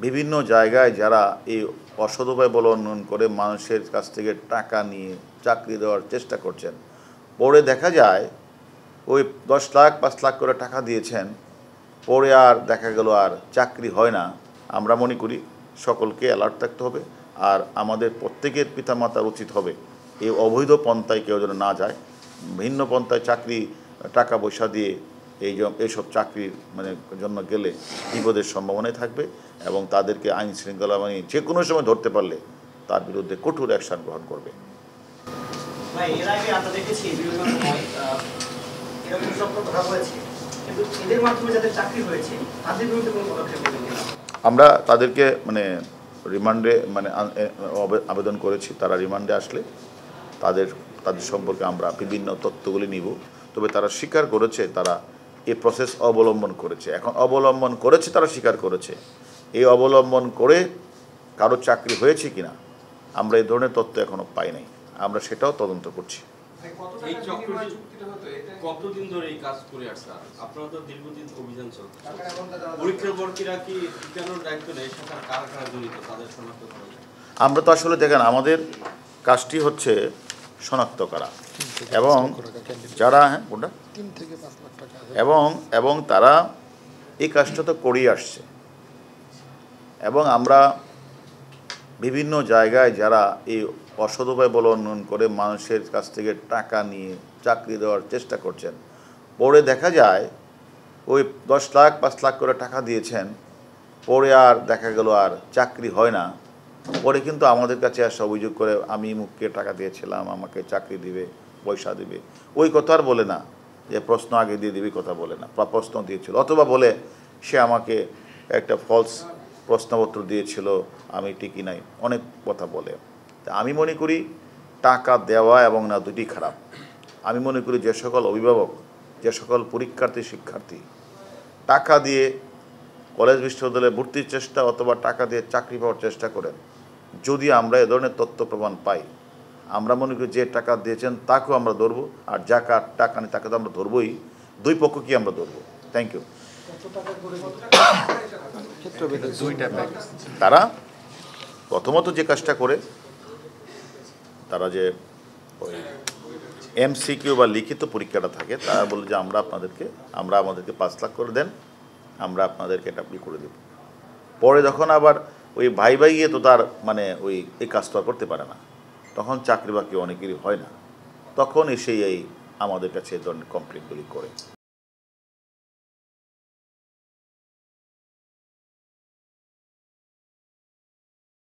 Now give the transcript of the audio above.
বিভিন্ন জায়গায় যারা এই অসৎ উপায় অবলম্বন করে মানুষের কাছ থেকে টাকা নিয়ে চাকরি দেওয়ার চেষ্টা করছেন, পরে দেখা যায় ওই 10 লাখ 5 লাখ করে টাকা দিয়েছেন, পরে আর দেখা গেল আর চাকরি হয় না। আমরা মনে করি সকলকে অ্যালার্ট থাকতে হবে, আর আমাদের প্রত্যেকের পিতামাতার উচিত হবে এই অবৈধ পন্থায় কেউ যেন না যায়। ভিন্ন পন্থায় চাকরি টাকা পয়সা দিয়ে এইসব চাকরির জন্য গেলে বিপদের সম্ভাবনাই থাকবে, এবং তাদেরকে আইন শৃঙ্খলা যে কোনো সময় ধরতে পারলে তার বিরুদ্ধে কঠোর অ্যাকশন গ্রহণ করবে। এর আগে আমরা দেখেছি বিভিন্ন সময় এরকম সব কথা হয়েছে, কিন্তু এদের মাধ্যমে যাদের চাকরি হয়েছে তাদের বিরুদ্ধে কোনো পদক্ষেপ নেবেন কিনা? আমরা তাদেরকে রিমান্ডে আবেদন করেছি। তারা রিমান্ডে আসলে তাদের সম্পর্কে আমরা বিভিন্ন তথ্যগুলি নিব। তবে তারা স্বীকার করেছে তারা এই প্রসেস অবলম্বন করেছে। এখন অবলম্বন করেছে, তারা স্বীকার করেছে। এই অবলম্বন করে কারো চাকরি হয়েছে কিনা আমরা এই ধরনের তথ্য এখনো পাই নাই, আমরা সেটাও তদন্ত করছি। এই কতদিন ধরে এই কাজ করে আসছে? আপনারা তো দীর্ঘদিন অভিযান চলছে, পরীক্ষার্থীরা কি ঠিকানোর দায়িত্ব নেই, সেটা কারা কারা জড়িত তাদের শনাক্ত করা? আমরা তো আসলে দেখেন আমাদের কাজটি হচ্ছে শনাক্ত করা, এবং যারা কোনটা 3 থেকে 5 লাখ টাকা এবং তারা এই কাজটা তো করেই আসছে, এবং আমরা বিভিন্ন জায়গায় যারা এই অসৎ উপায় অবলম্বন করে মানুষের কাছ থেকে টাকা নিয়ে চাকরি দেওয়ার চেষ্টা করছেন, পরে দেখা যায় ওই 10 লাখ 5 লাখ করে টাকা দিয়েছেন, পরে আর দেখা গেল আর চাকরি হয় না। পরে কিন্তু আমাদের কাছে আসা অভিযোগ করে আমি মুখকে টাকা দিয়েছিলাম, আমাকে চাকরি দিবে, পয়সা দিবে, ওই কথা আর বলে না যে প্রশ্ন আগে দিয়ে দিবি, কথা বলে না, প্রশ্ন দিয়েছিল, অথবা বলে সে আমাকে একটা ফলস প্রশ্নপত্র দিয়েছিল, আমি টিকি নাই, অনেক কথা বলে। তা আমি মনে করি টাকা দেওয়া এবং না দুটি খারাপ। আমি মনে করি যে সকল অভিভাবক, যে সকল পরীক্ষার্থী শিক্ষার্থী টাকা দিয়ে কলেজ বিশ্ববিদ্যালয়ে ভর্তির চেষ্টা অথবা টাকা দিয়ে চাকরি পাওয়ার চেষ্টা করেন, যদি আমরা এ ধরনের তথ্য প্রমাণ পাই, আমরা মনে করি যে টাকা দিয়েছেন তাকেও আমরা ধরবো, আর যাকে টাকা নেই তাকে তো আমরা ধরবোই, দুই পক্ষকেই আমরা ধরবো। Thank you. তারা প্রথমত যে কাজটা করে, তারা যে ওই MCQ বা লিখিত পরীক্ষাটা থাকে, তারা বলে যে আমাদেরকে 5 লাখ করে দেন, আমরা আপনাদেরকে এটা করে দেব। পরে যখন আবার ওই ভাই গিয়ে তো তার এই কাজ তো আর করতে পারে না, তখন চাকরি বাকরি অনেকেরই হয় না, তখন এসেই আমাদের কাছে এই ধরনের কমপ্লেনগুলি করে।